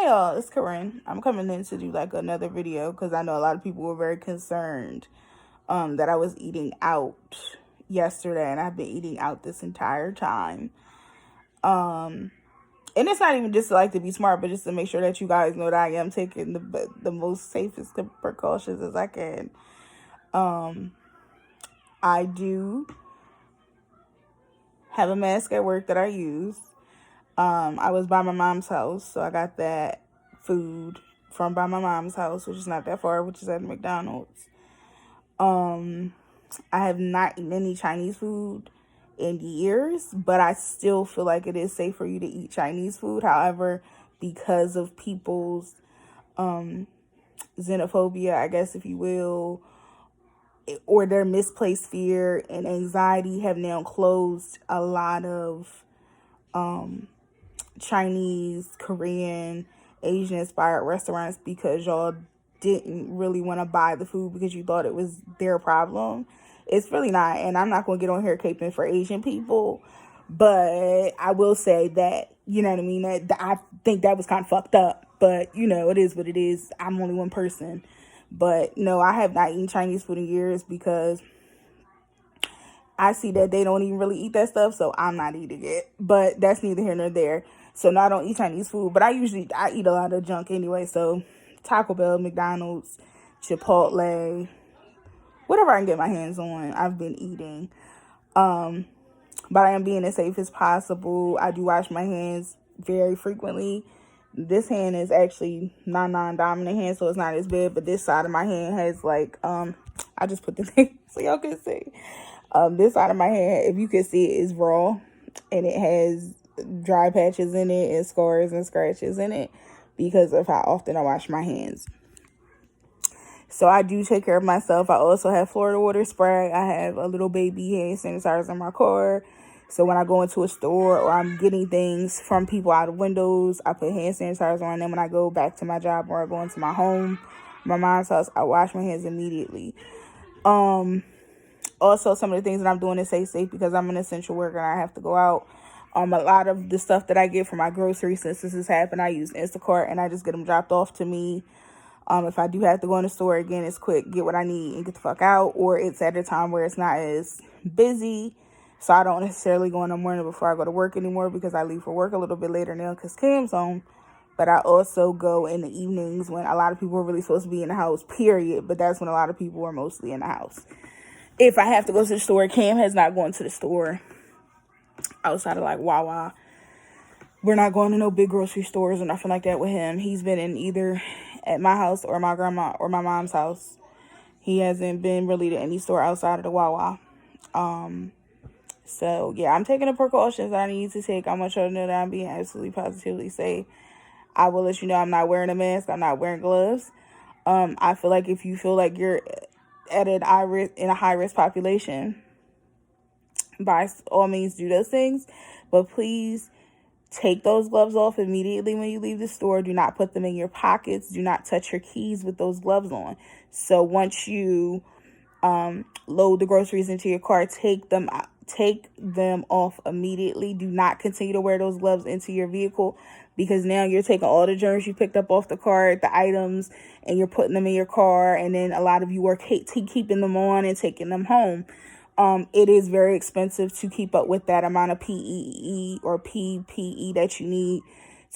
y'all, it's Corinne. I'm coming in to do like another video because I know a lot of people were very concerned that I was eating out yesterday, and I've been eating out this entire time. And it's not even just like to be smart, but just to make sure that you guys know that I am taking the most safest precautions as I can. I do have a mask at work that I use. I was by my mom's house, so I got that food from by my mom's house, which is not that far, which is at McDonald's. I have not eaten any Chinese food in years, but I still feel like it is safe for you to eat Chinese food. However, because of people's xenophobia, I guess, if you will, or their misplaced fear and anxiety, have now closed a lot of Chinese, Korean, Asian inspired restaurants because y'all didn't really want to buy the food because you thought it was their problem. It's really not. And I'm not going to get on here caping for Asian people, but I will say that, you know what I mean, that I think that was kind of fucked up, but you know, it is what it is. I'm only one person. But no, I have not eaten Chinese food in years because I see that they don't even really eat that stuff, so I'm not eating it. But that's neither here nor there. So no, I don't eat Chinese food, but I eat a lot of junk anyway. So Taco Bell, McDonald's, Chipotle, whatever I can get my hands on, I've been eating. But I am being as safe as possible. I do wash my hands very frequently. This hand is actually non-dominant hand, so it's not as bad. But this side of my hand has like, I just put the thing so y'all can see. This side of my hand, if you can see it, is raw, and it has dry patches in it and scars and scratches in it because of how often I wash my hands. So I do take care of myself. I also have Florida water spray. I have a little baby hand sanitizer in my car. So when I go into a store or I'm getting things from people out of windows, I put hand sanitizer on them. When I go back to my job or I go into my home, my mom's house, I wash my hands immediately. Also, some of the things that I'm doing to stay safe because I'm an essential worker and I have to go out. A lot of the stuff that I get for my groceries, since this has happened, I use Instacart and I just get them dropped off to me. If I do have to go in the store again, it's quick, get what I need and get the fuck out. Or it's at a time where it's not as busy, so I don't necessarily go in the morning before I go to work anymore because I leave for work a little bit later now because Cam's home. But I also go in the evenings when a lot of people are really supposed to be in the house, period. But that's when a lot of people are mostly in the house. If I have to go to the store, Cam has not gone to the store outside of like Wawa. We're not going to no big grocery stores or nothing like that with him. He's been in either at my house or my grandma or my mom's house. He hasn't been really to any store outside of the Wawa. So yeah, I'm taking the precautions I need to take. I want y'all to know that I'm being absolutely positively safe. I will let you know I'm not wearing a mask. I'm not wearing gloves. I feel like if you feel like you're at in a high risk population, by all means do those things. But please take those gloves off immediately when you leave the store. Do not put them in your pockets. Do not touch your keys with those gloves on. So once you load the groceries into your car, take them off immediately. Do not continue to wear those gloves into your vehicle because now you're taking all the germs you picked up off the cart, the items, and you're putting them in your car. And then a lot of you are keeping them on and taking them home. It is very expensive to keep up with that amount of PEE or PPE that you need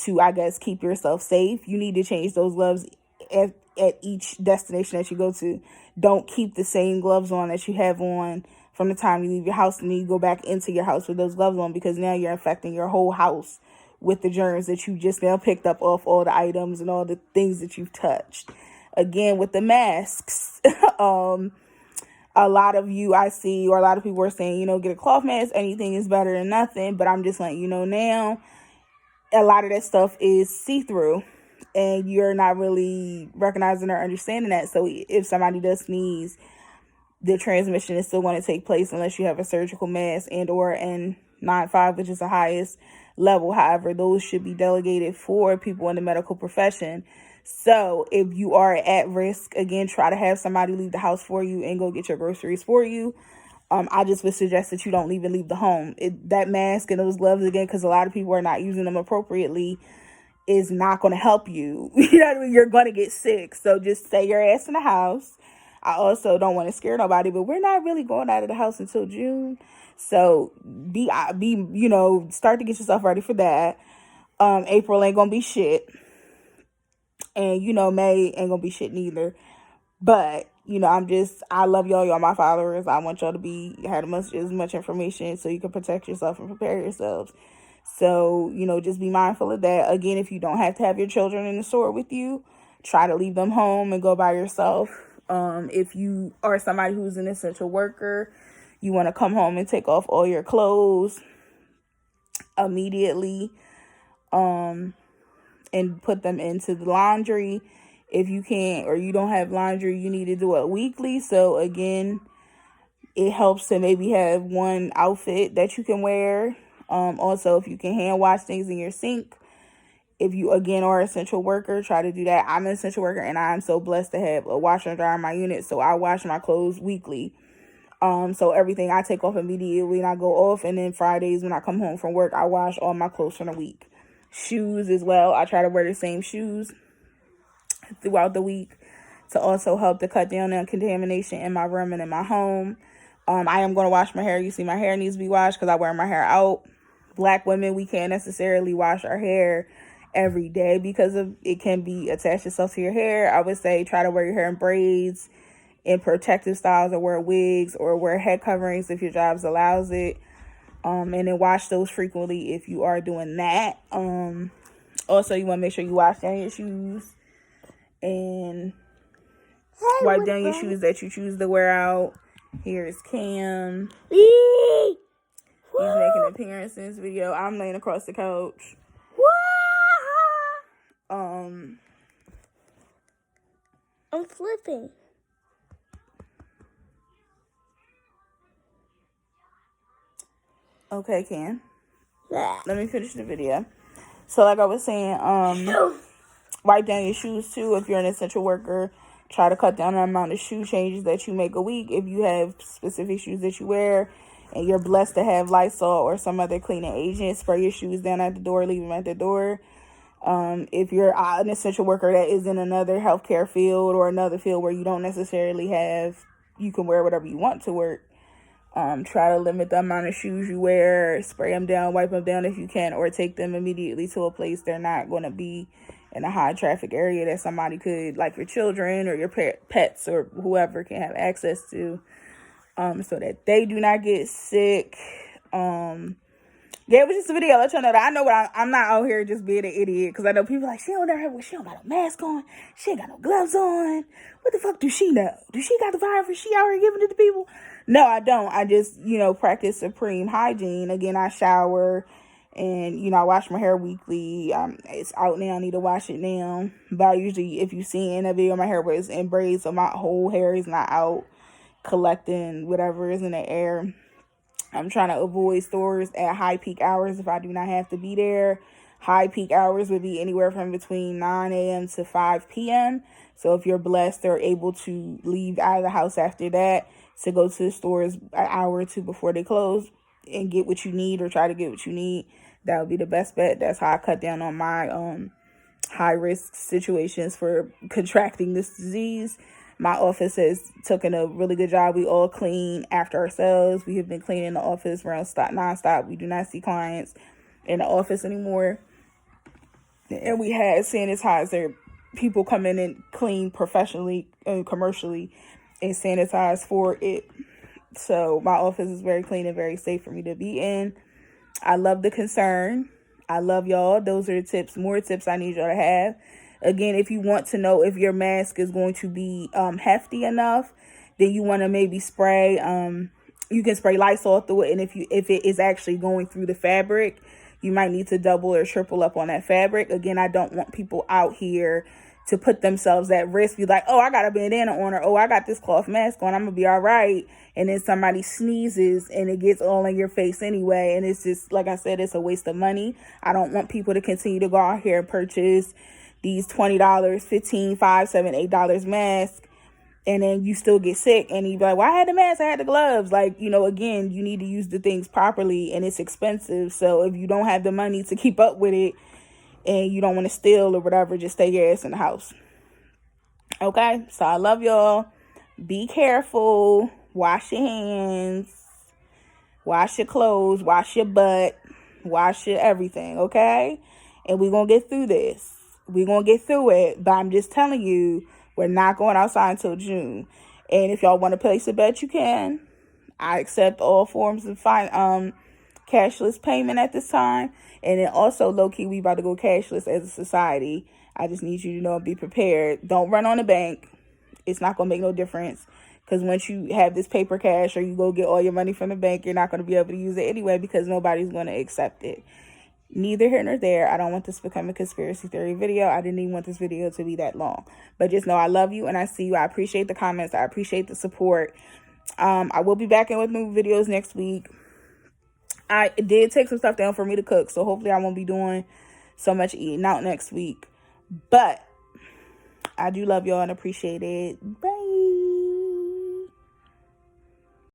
to, I guess, keep yourself safe. You need to change those gloves at each destination that you go to. Don't keep the same gloves on that you have on from the time you leave your house and then you go back into your house with those gloves on, because now you're infecting your whole house with the germs that you just now picked up off all the items and all the things that you've touched. Again, with the masks, a lot of you I see, or a lot of people are saying, get a cloth mask. Anything is better than nothing. But I'm just letting you know now, a lot of that stuff is see-through. And you're not really recognizing or understanding that. So if somebody does sneeze, the transmission is still going to take place unless you have a surgical mask and or N95, which is the highest level. However, those should be delegated for people in the medical profession. So if you are at risk, again, try to have somebody leave the house for you and go get your groceries for you. I just would suggest that you don't leave the home. That mask and those gloves, again, because a lot of people are not using them appropriately. is not going to help you. You know what I mean? You're going to get sick. So just stay your ass in the house. I also don't want to scare nobody, but we're not really going out of the house until June. So start to get yourself ready for that. April ain't going to be shit. And, May ain't going to be shit neither. But, I love y'all. Y'all my followers. I want y'all to have as much information so you can protect yourself and prepare yourselves. So, just be mindful of that. Again, if you don't have to have your children in the store with you, try to leave them home and go by yourself. If you are somebody who's an essential worker, you want to come home and take off all your clothes immediately, and put them into the laundry. If you can't or you don't have laundry, you need to do it weekly. So again, it helps to maybe have one outfit that you can wear. Also, if you can hand wash things in your sink, if you again are an essential worker, try to do that. I'm an essential worker and I'm so blessed to have a washer and dryer in my unit. So I wash my clothes weekly. So everything I take off immediately and I go off, and then Fridays when I come home from work, I wash all my clothes from the week. Shoes as well. I try to wear the same shoes throughout the week to also help to cut down on contamination in my room and in my home. I am going to wash my hair. You see, my hair needs to be washed because I wear my hair out. Black women, we can't necessarily wash our hair every day because of it can be attached itself to your hair. I would say try to wear your hair in braids, in protective styles, or wear wigs or wear head coverings if your job allows it. And then wash those frequently if you are doing that. Also, you want to make sure you wash down your shoes and wipe down your shoes that you choose to wear out. Here's Cam. He's making an appearance in this video. I'm laying across the couch. I'm flipping. Okay, Cam. Let me finish the video. So like I was saying, wipe down your shoes too. If you're an essential worker, try to cut down the amount of shoe changes that you make a week. If you have specific shoes that you wear and you're blessed to have Lysol or some other cleaning agent, spray your shoes down at the door, leave them at the door. If you're an essential worker that is in another healthcare field or another field where you don't necessarily you can wear whatever you want to work. Try to limit the amount of shoes you wear, spray them down, wipe them down if you can, or take them immediately to a place they're not going to be in a high traffic area that somebody could, like your children or your pets or whoever, can have access to, so that they do not get sick. Yeah, it was just a video. Let y'all know that I know what I'm not out here just being an idiot, because I know people like, she don't got a mask on, she ain't got no gloves on. What the fuck do she know? Do she got the virus? She out here giving it to people? No, I don't. I just, practice supreme hygiene. Again, I shower and, I wash my hair weekly. It's out now. I need to wash it now. But I usually, if you see in a video, my hair was in braids, so my whole hair is not out collecting whatever is in the air. I'm trying to avoid stores at high peak hours if I do not have to be there. High peak hours would be anywhere from between 9 a.m. to 5 p.m. So if you're blessed or able to leave out of the house after that to go to the stores an hour or two before they close and get what you need or try to get what you need, that would be the best bet. That's how I cut down on my high risk situations for contracting this disease. My office has taken a really good job. We all clean after ourselves. We have been cleaning the office nonstop. We do not see clients in the office anymore. And we had sanitizer. People come in and clean professionally and commercially and sanitize for it. So my office is very clean and very safe for me to be in. I love the concern. I love y'all. Those are the tips. More tips I need y'all to have. Again, if you want to know if your mask is going to be hefty enough, then you want to maybe spray. You can spray Lysol through it, and if it is actually going through the fabric, you might need to double or triple up on that fabric. Again, I don't want people out here to put themselves at risk. Be like, oh, I got a bandana on, or oh, I got this cloth mask on, I'm gonna be all right. And then somebody sneezes and it gets all in your face anyway. And it's just, like I said, it's a waste of money. I don't want people to continue to go out here and purchase these $20, $15, $5, $7, $8 masks, and then you still get sick, and you be like, well, I had the mask, I had the gloves. Like, again, you need to use the things properly, and it's expensive. So if you don't have the money to keep up with it, and you don't want to steal or whatever, just stay your ass in the house. Okay, so I love y'all. Be careful. Wash your hands. Wash your clothes. Wash your butt. Wash your everything, okay? And we're going to get through this. We're going to get through it. But I'm just telling you, we're not going outside until June. And if y'all want to place a bet, you can. I accept all forms of cashless payment at this time. And then also, low-key, we about to go cashless as a society. I just need you to know and be prepared. Don't run on the bank. It's not going to make no difference. Because once you have this paper cash or you go get all your money from the bank, you're not going to be able to use it anyway because nobody's going to accept it. Neither here nor there. I don't want this to become a conspiracy theory video. I didn't even want this video to be that long. But just know I love you and I see you. I appreciate the comments. I appreciate the support. I will be back in with new videos next week. I did take some stuff down for me to cook, so hopefully I won't be doing so much eating out next week. But I do love y'all and appreciate it. Bye.